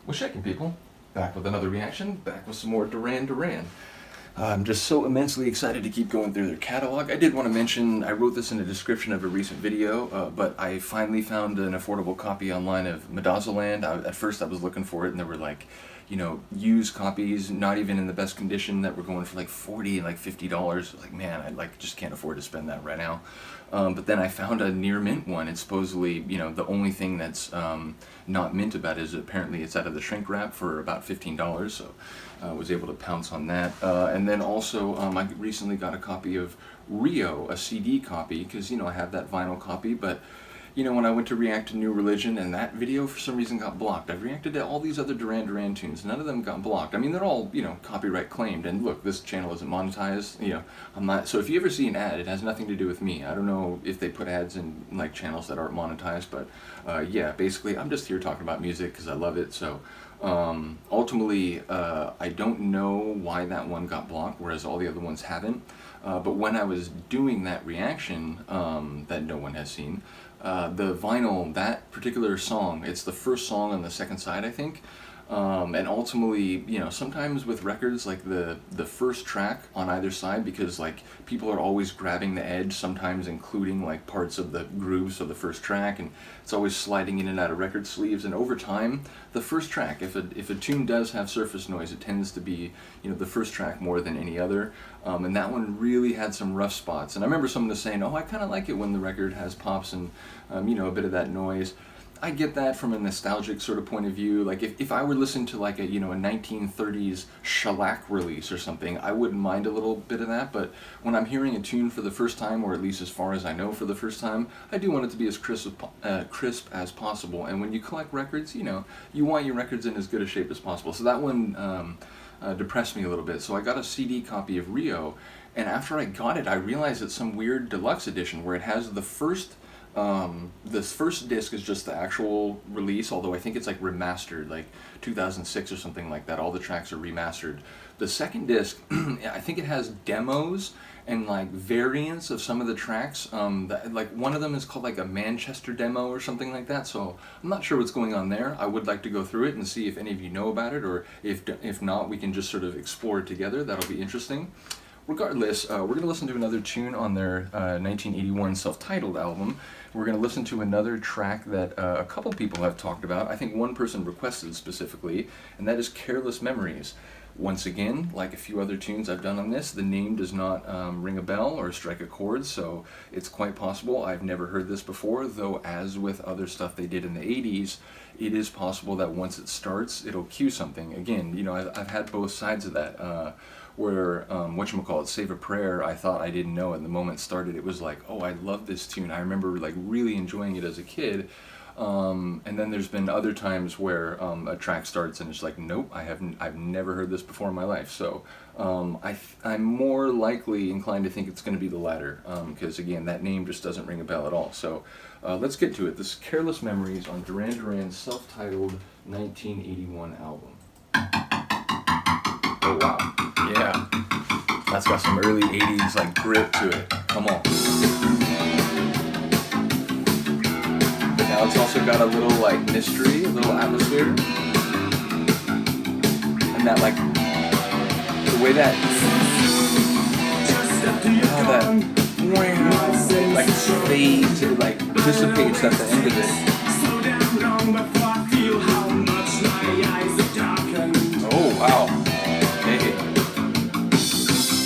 What's shaking, people? Back with another reaction, back with some more Duran Duran. I'm just so immensely excited to keep going through their catalog. I did want to mention, I wrote this in a description of a recent video, but I finally found an affordable copy online of Midazoland. At first I was looking for it and there were like, used copies, not even in the best condition, that were going for like $40 and like $50. Like, man, I just can't afford to spend that right now. But then I found a near mint one. It's supposedly, the only thing that's not mint about it is apparently it's out of the shrink wrap for about $15. So I was able to pounce on that. And then also I recently got a copy of Rio, a CD copy, because I have that vinyl copy, but when I went to react to New Religion and that video for some reason got blocked. I've reacted to all these other Duran Duran tunes, none of them got blocked. I mean, they're all, copyright claimed, and look, this channel isn't monetized, I'm not, so if you ever see an ad, it has nothing to do with me. I don't know if they put ads in like channels that aren't monetized, but yeah, basically I'm just here talking about music because I love it. So ultimately, I don't know why that one got blocked, whereas all the other ones haven't. But when I was doing that reaction that no one has seen, the vinyl, that particular song, it's the first song on the second side, I think. And ultimately, sometimes with records, like the first track on either side, because like people are always grabbing the edge, sometimes including like parts of the grooves of the first track, and it's always sliding in and out of record sleeves. And over time, the first track, if a tune does have surface noise, it tends to be, the first track more than any other. And that one really had some rough spots. And I remember someone was saying, oh, I kind of like it when the record has pops and, a bit of that noise. I get that from a nostalgic sort of point of view. Like if I were listening to like a 1930s shellac release or something, I wouldn't mind a little bit of that. But when I'm hearing a tune for the first time, or at least as far as I know for the first time, I do want it to be as crisp as possible. And when you collect records, you want your records in as good a shape as possible. So that one depressed me a little bit. So I got a CD copy of Rio, and after I got it, I realized it's some weird deluxe edition where it has the first. This first disc is just the actual release, although I think it's like remastered, like 2006 or something like that. All the tracks are remastered. The second disc, I think it has demos and like variants of some of the tracks. Like one of them is called like a Manchester demo or something like that. So I'm not sure what's going on there. I would like to go through it and see if any of you know about it, or if not, we can just sort of explore it together. That'll be interesting. Regardless, we're going to listen to another tune on their 1981 self-titled album. We're going to listen to another track that a couple people have talked about. I think one person requested specifically, and that is Careless Memories. Once again, like a few other tunes I've done on this, the name does not ring a bell or strike a chord, so it's quite possible I've never heard this before, though as with other stuff they did in the 80s, it is possible that once it starts, it'll cue something. Again, I've had both sides of that. Where, whatchamacallit, Save a Prayer, I thought I didn't know, and the moment it started, it was like, oh, I love this tune. I remember like really enjoying it as a kid. And then there's been other times where a track starts and it's like, nope, I've never heard this before in my life. So I'm more likely inclined to think it's going to be the latter, because again, that name just doesn't ring a bell at all. So let's get to it. This is Careless Memories on Duran Duran's self-titled 1981 album. Oh wow. Yeah, that's got some early 80s like grip to it. Come on. But now it's also got a little like mystery, a little atmosphere. And that like, the way that like fades, it like dissipates at the end of it. Oh wow.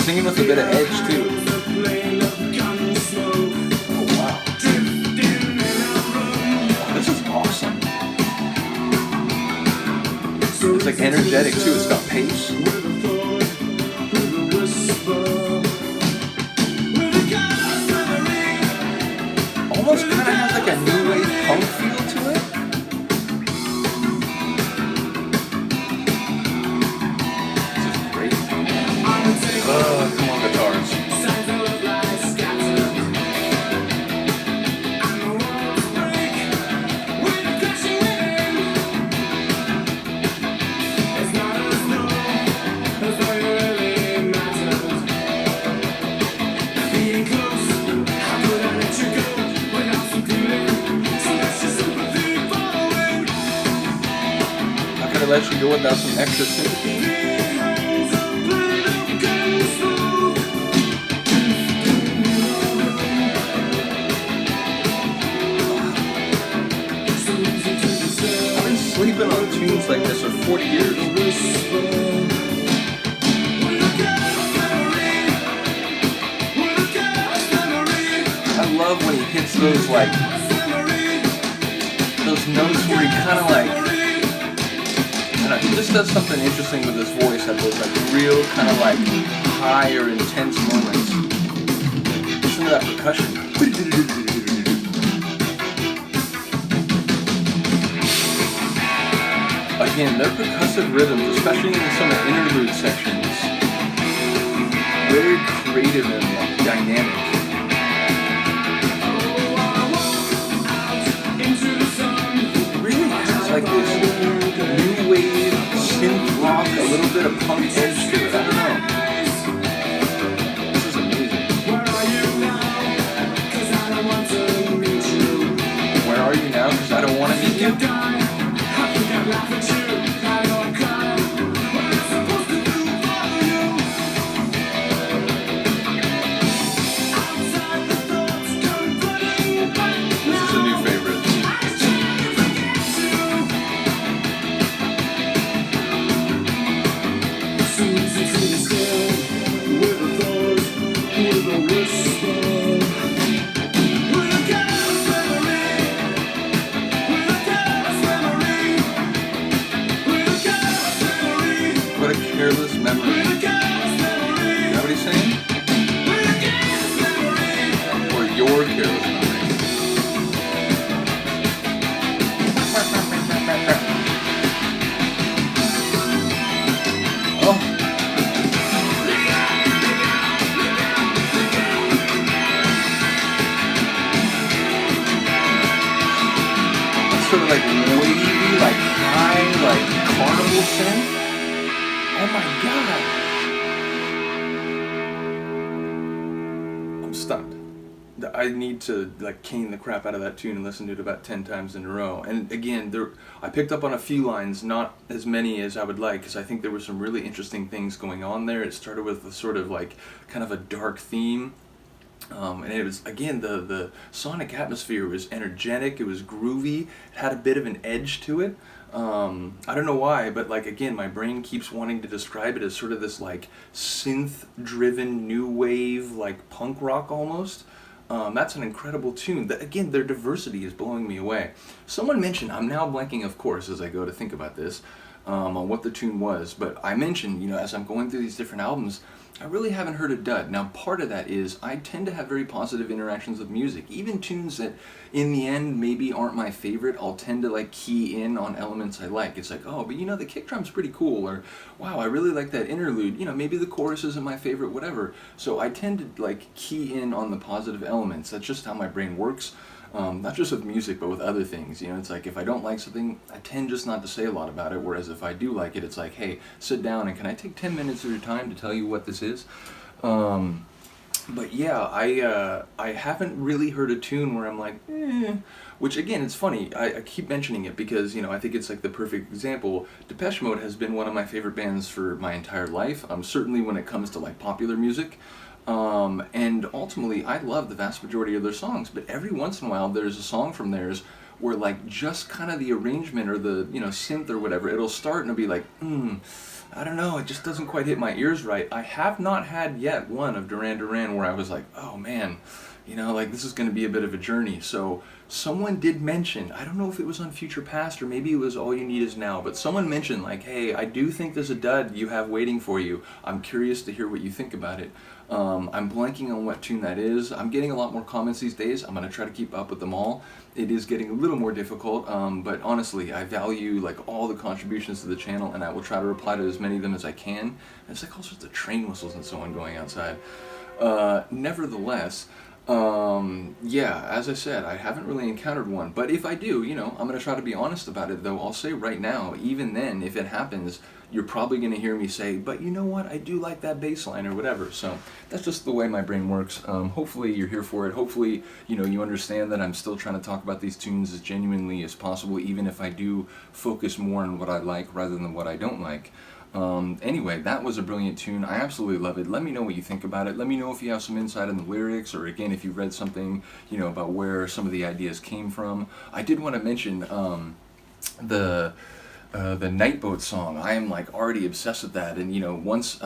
Singing with a bit of edge too. Oh wow. Oh, this is awesome. It's like energetic too, it's got pace. Almost kind of has like a new wave punk feel to it. Come on, guitars. gonna let you go without some extra sympathy. I've been sleeping on tunes like this for 40 years. I love when he hits those like those notes where he kind of like, I don't know, he just does something interesting with his voice at those like real kind of like high or intense moments. Listen to that percussion. Again, their percussive rhythms, especially in some of the interlude sections, very creative and dynamic. Like this new wave, synth rock, a little bit of punk edge to it. I don't know. This is amazing. Where are you now? 'Cause I don't want to meet you. Where are you now? 'Cause I don't want to meet you. I think I'm laughing at you. I don't cry. What am I supposed to do for you? Outside the thoughts come flooding back. This is a new favorite. What a careless memory. You know what he's saying? Or your careless memory. Oh. Sort of like wavy, like high, like carnival synth. Oh my god! I'm stunned. I need to like cane the crap out of that tune and listen to it about 10 times in a row. And again, I picked up on a few lines, not as many as I would like, because I think there were some really interesting things going on there. It started with a sort of like kind of a dark theme. And it was, again, the sonic atmosphere was energetic, it was groovy, it had a bit of an edge to it. I don't know why, but like again, my brain keeps wanting to describe it as sort of this like synth-driven new wave, like punk rock almost. That's an incredible tune. Again, their diversity is blowing me away. Someone mentioned, I'm now blanking of course as I go to think about this, on what the tune was, but I mentioned, you know, as I'm going through these different albums, I really haven't heard a dud. Now, part of that is I tend to have very positive interactions with music. Even tunes that, in the end, maybe aren't my favorite, I'll tend to like key in on elements I like. It's like, oh, but you know, the kick drum's pretty cool, or wow, I really like that interlude. You know, maybe the chorus isn't my favorite, whatever. So I tend to like key in on the positive elements. That's just how my brain works. Not just with music, but with other things. You know, it's like if I don't like something, I tend just not to say a lot about it, whereas if I do like it, it's like, hey, sit down and can I take 10 minutes of your time to tell you what this is? But yeah, I haven't really heard a tune where I'm like, which again, it's funny, I keep mentioning it because, you know, I think it's like the perfect example. Depeche Mode has been one of my favorite bands for my entire life, certainly when it comes to like popular music. And ultimately, I love the vast majority of their songs, but every once in a while there's a song from theirs where like just kind of the arrangement or the, you know, synth or whatever, it'll start and it'll be like, I don't know, it just doesn't quite hit my ears right. I have not had yet one of Duran Duran where I was like, oh man, you know, like this is going to be a bit of a journey. So someone did mention, I don't know if it was on Future Past or maybe it was All You Need Is Now, but someone mentioned like, hey, I do think there's a dud you have waiting for you. I'm curious to hear what you think about it. I'm blanking on what tune that is. I'm getting a lot more comments these days. I'm going to try to keep up with them all. It is getting a little more difficult, but honestly, I value like all the contributions to the channel, and I will try to reply to as many of them as I can. And it's like all sorts of train whistles and so on going outside. Nevertheless, yeah, as I said, I haven't really encountered one, but if I do, you know, I'm going to try to be honest about it, though I'll say right now, even then, if it happens, you're probably going to hear me say, but you know what, I do like that bass line or whatever. So that's just the way my brain works. Hopefully you're here for it. Hopefully, you understand that I'm still trying to talk about these tunes as genuinely as possible, even if I do focus more on what I like rather than what I don't like. Anyway, that was a brilliant tune. I absolutely love it. Let me know what you think about it. Let me know if you have some insight on the lyrics, or again, if you read something, about where some of the ideas came from. I did want to mention the Night Boat song. I am like already obsessed with that, and once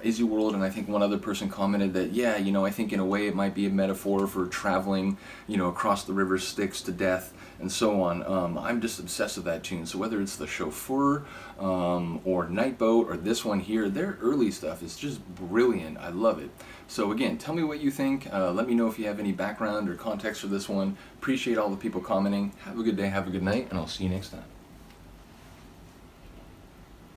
Izzy World and I think one other person commented that, yeah, I think in a way it might be a metaphor for traveling, across the river Styx to death and so on. I'm just obsessed with that tune. So whether it's the Chauffeur or Night Boat or this one here, their early stuff is just brilliant. I love it. So again, tell me what you think. Let me know if you have any background or context for this one. Appreciate all the people commenting. Have a good day, have a good night, and I'll see you next time.